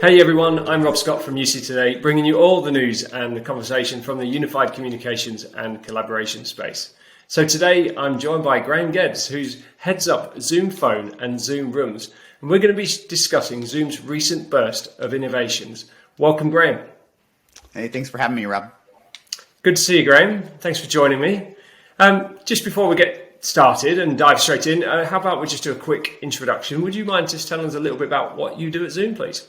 Hey everyone, I'm Rob Scott from UC Today, bringing you all the news and the conversation from the unified communications and collaboration space. So today I'm joined by Graham Geddes, who heads up Zoom Phone and Zoom Rooms, and we're going to be discussing Zoom's recent burst of innovations. Welcome, Graham. Hey, thanks for having me, Rob. Good to see you, Graham. Thanks for joining me. Just before we get started and dive straight in, how about we just do a quick introduction? Would you mind just telling us a little bit about what you do at Zoom, please?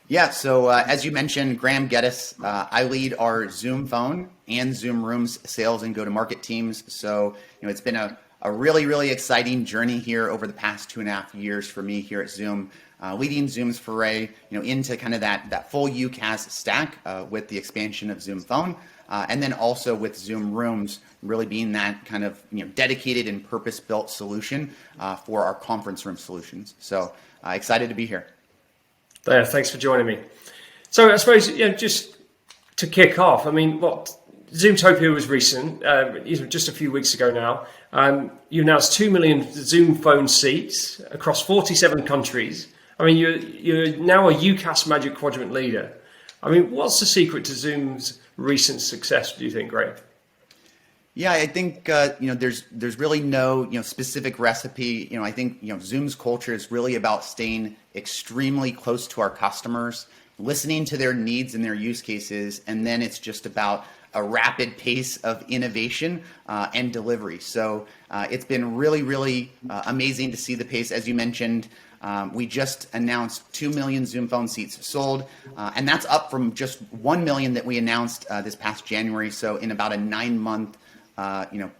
Yeah, so as you mentioned, Graham Geddes, I lead our Zoom Phone and Zoom Rooms sales and go-to-market teams. So, it's been a really, really exciting journey here over the past 2.5 years for me here at Zoom, leading Zoom's foray, into kind of that full UCaaS stack with the expansion of Zoom Phone, and then also with Zoom Rooms really being that kind of dedicated and purpose-built solution for our conference room solutions. So excited to be here. There, thanks for joining me. So I suppose, just to kick off, Zoomtopia was recent, just a few weeks ago now. You announced 2 million Zoom Phone seats across 47 countries. You're now a UCaaS Magic Quadrant leader. What's the secret to Zoom's recent success, do you think, Greg? Yeah, I think there's really no specific recipe. I think Zoom's culture is really about staying extremely close to our customers, listening to their needs and their use cases, and then it's just about a rapid pace of innovation and delivery. So it's been really, really amazing to see the pace. As you mentioned, we just announced 2 million Zoom Phone seats sold, and that's up from just 1 million that we announced this past January. So in about a 9-month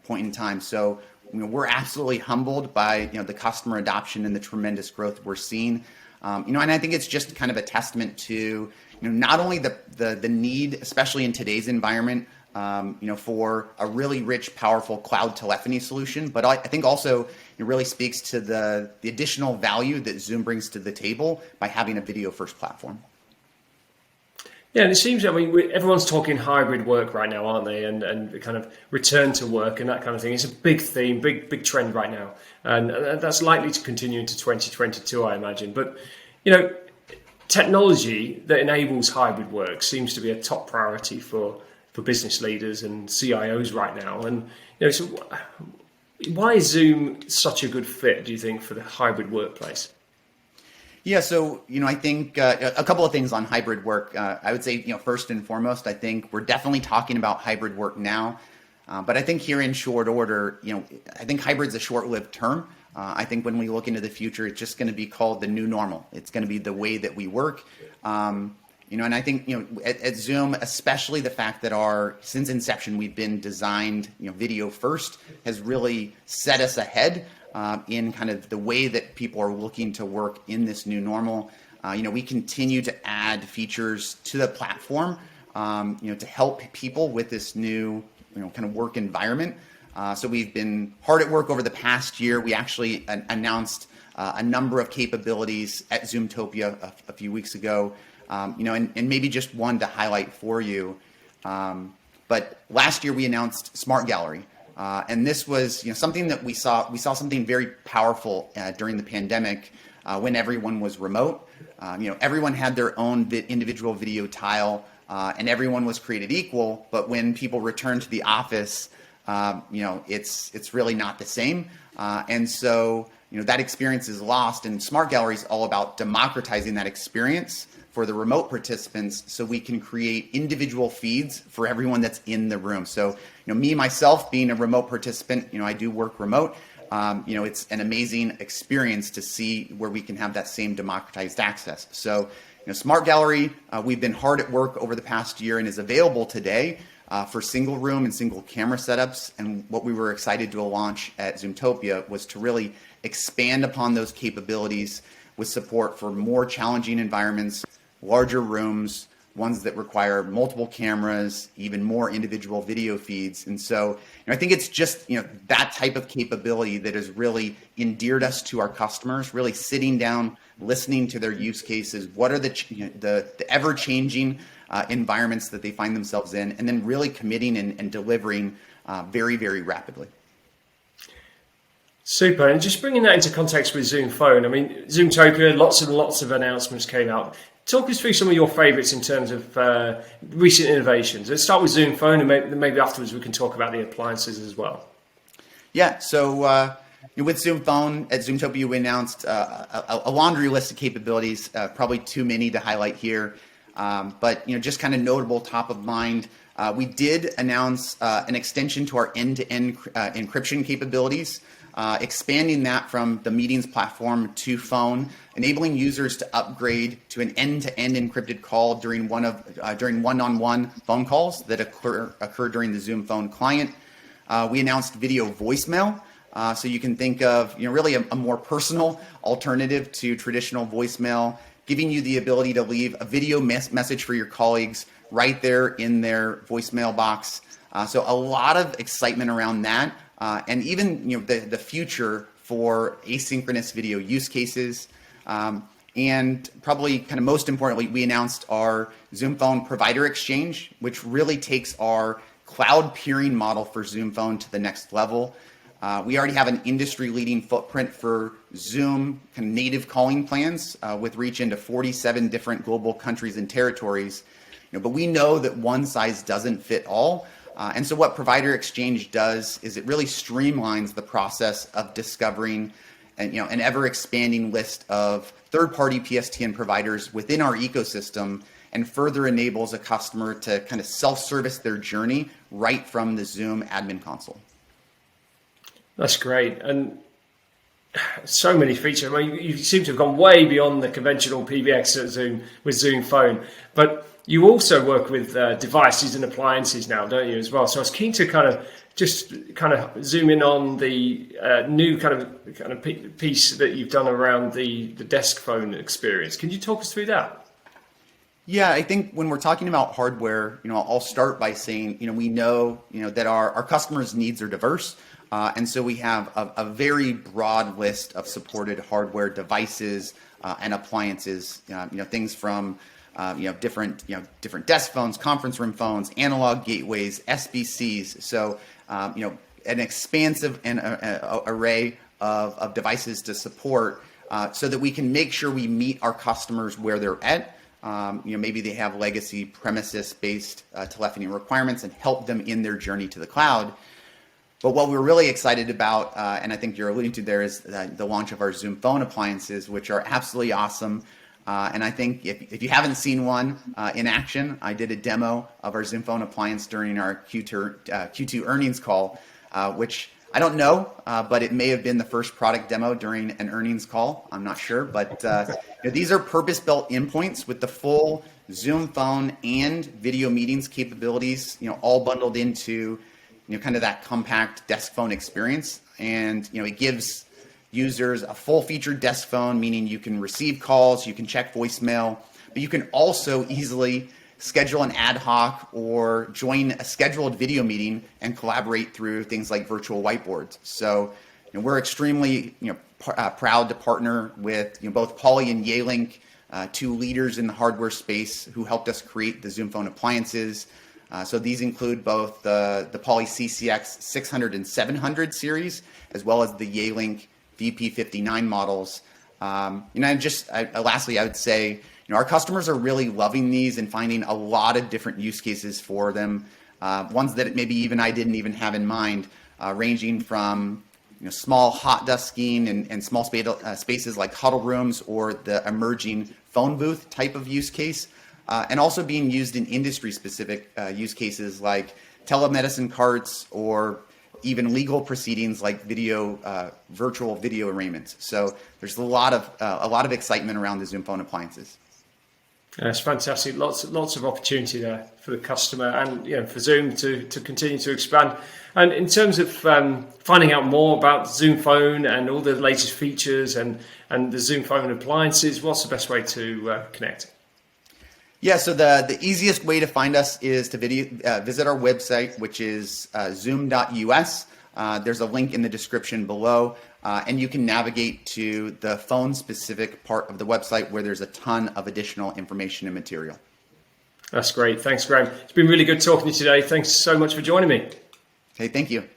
point in time. So we're absolutely humbled by the customer adoption and the tremendous growth we're seeing. And I think it's just kind of a testament to not only the need, especially in today's environment, for a really rich, powerful cloud telephony solution, but I think also it really speaks to the additional value that Zoom brings to the table by having a video-first platform. Yeah, and it seems, everyone's talking hybrid work right now, aren't they? And the kind of return to work and that kind of thing. It's a big theme, big trend right now. And that's likely to continue into 2022, I imagine. But, technology that enables hybrid work seems to be a top priority for business leaders and CIOs right now. And, so why is Zoom such a good fit, do you think, for the hybrid workplace? Yeah, so I think a couple of things on hybrid work. I would say first and foremost, I think we're definitely talking about hybrid work now, but I think here in short order, I think hybrid's a short-lived term. I think when we look into the future, it's just going to be called the new normal. It's going to be the way that we work. And I think at Zoom, especially the fact that since inception we've been designed video first has really set us ahead. In kind of the way that people are looking to work in this new normal. We continue to add features to the platform, to help people with this new, kind of work environment. So we've been hard at work over the past year. We actually announced a number of capabilities at Zoomtopia a few weeks ago, and maybe just one to highlight for you. But last year we announced Smart Gallery. And this was something that we saw something very powerful during the pandemic when everyone was remote. Everyone had their own individual video tile and everyone was created equal. But when people returned to the office, it's really not the same. And so that experience is lost, and Smart Gallery is all about democratizing that experience for the remote participants so we can create individual feeds for everyone that's in the room. So, me, myself, being a remote participant, I do work remote. It's an amazing experience to see where we can have that same democratized access. So, Smart Gallery, we've been hard at work over the past year and is available today for single room and single camera setups. And what we were excited to launch at Zoomtopia was to really expand upon those capabilities with support for more challenging environments, larger rooms, ones that require multiple cameras, even more individual video feeds. And so I think it's just that type of capability that has really endeared us to our customers, really sitting down, listening to their use cases, what are the ever-changing environments that they find themselves in, and then really committing and delivering very, very rapidly. Super. And just bringing that into context with Zoom Phone, Zoomtopia, lots and lots of announcements came out. talk us through some of your favorites in terms of recent innovations. Let's start with Zoom Phone, and maybe afterwards we can talk about the appliances as well. Yeah, so with Zoom Phone at Zoomtopia, we announced a laundry list of capabilities, probably too many to highlight here, but just kind of notable, top of mind. We did announce an extension to our end-to-end encryption capabilities, expanding that from the meetings platform to phone, enabling users to upgrade to an end-to-end encrypted call during one-on-one phone calls that occur during the Zoom Phone client. We announced video voicemail, so you can think of really a more personal alternative to traditional voicemail, giving you the ability to leave a video message for your colleagues right there in their voicemail box. So a lot of excitement around that, and even the future for asynchronous video use cases. And probably kind of most importantly, we announced our Zoom Phone Provider Exchange, which really takes our cloud peering model for Zoom Phone to the next level. We already have an industry-leading footprint for Zoom kind of native calling plans with reach into 47 different global countries and territories. But we know that one size doesn't fit all. And so what Provider Exchange does is it really streamlines the process of discovering an ever-expanding list of third-party PSTN providers within our ecosystem, and further enables a customer to kind of self-service their journey right from the Zoom admin console. That's great. And so many features. I mean, you seem to have gone way beyond the conventional PBX at Zoom with Zoom Phone, but you also work with devices and appliances now, don't you, as well? So I was keen to kind of zoom in on the new kind of piece that you've done around the desk phone experience. Can you talk us through that? Yeah, I think when we're talking about hardware, I'll start by saying, we know, that our customers' needs are diverse. And so we have a very broad list of supported hardware devices and appliances, things from, different desk phones, conference room phones, analog gateways, SBCs. So, an expansive array of devices to support so that we can make sure we meet our customers where they're at. Maybe they have legacy premises-based telephony requirements and help them in their journey to the cloud. But what we're really excited about, and I think you're alluding to there, is the launch of our Zoom Phone appliances, which are absolutely awesome. And I think if you haven't seen one in action, I did a demo of our Zoom Phone appliance during our Q2 earnings call, which I don't know, but it may have been the first product demo during an earnings call. I'm not sure, but these are purpose-built endpoints with the full Zoom Phone and video meetings capabilities, all bundled into kind of that compact desk phone experience. And it gives users a full-featured desk phone, meaning you can receive calls, you can check voicemail, but you can also easily schedule an ad hoc or join a scheduled video meeting and collaborate through things like virtual whiteboards. So we're extremely proud to partner with both Poly and Yealink, two leaders in the hardware space who helped us create the Zoom Phone appliances. So these include both the Poly CCX 600 and 700 series, as well as the Yealink VP59 models. Lastly, I would say, our customers are really loving these and finding a lot of different use cases for them. Ones that maybe even I didn't even have in mind, ranging from small hot desking and small spaces like huddle rooms or the emerging phone booth type of use case, and also being used in industry-specific use cases like telemedicine carts or even legal proceedings like virtual video arraignments. So there's a lot of excitement around the Zoom Phone appliances. It's fantastic. Lots of opportunity there for the customer and for Zoom to continue to expand. And in terms of finding out more about Zoom Phone and all the latest features and the Zoom Phone appliances, what's the best way to connect? Yeah, so the easiest way to find us is to visit our website, which is zoom.us. There's a link in the description below, and you can navigate to the phone-specific part of the website where there's a ton of additional information and material. That's great. Thanks, Graham. It's been really good talking to you today. Thanks so much for joining me. Okay, thank you.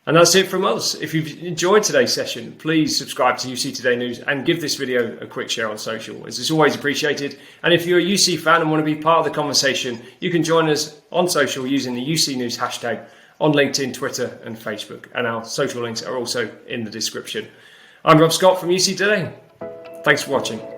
And that's it from us. If you've enjoyed today's session, please subscribe to UC Today News and give this video a quick share on social, as it's always appreciated. And if you're a UC fan and want to be part of the conversation, you can join us on social using the UC News hashtag on LinkedIn, Twitter and Facebook. And our social links are also in the description. I'm Rob Scott from UC Today. Thanks for watching.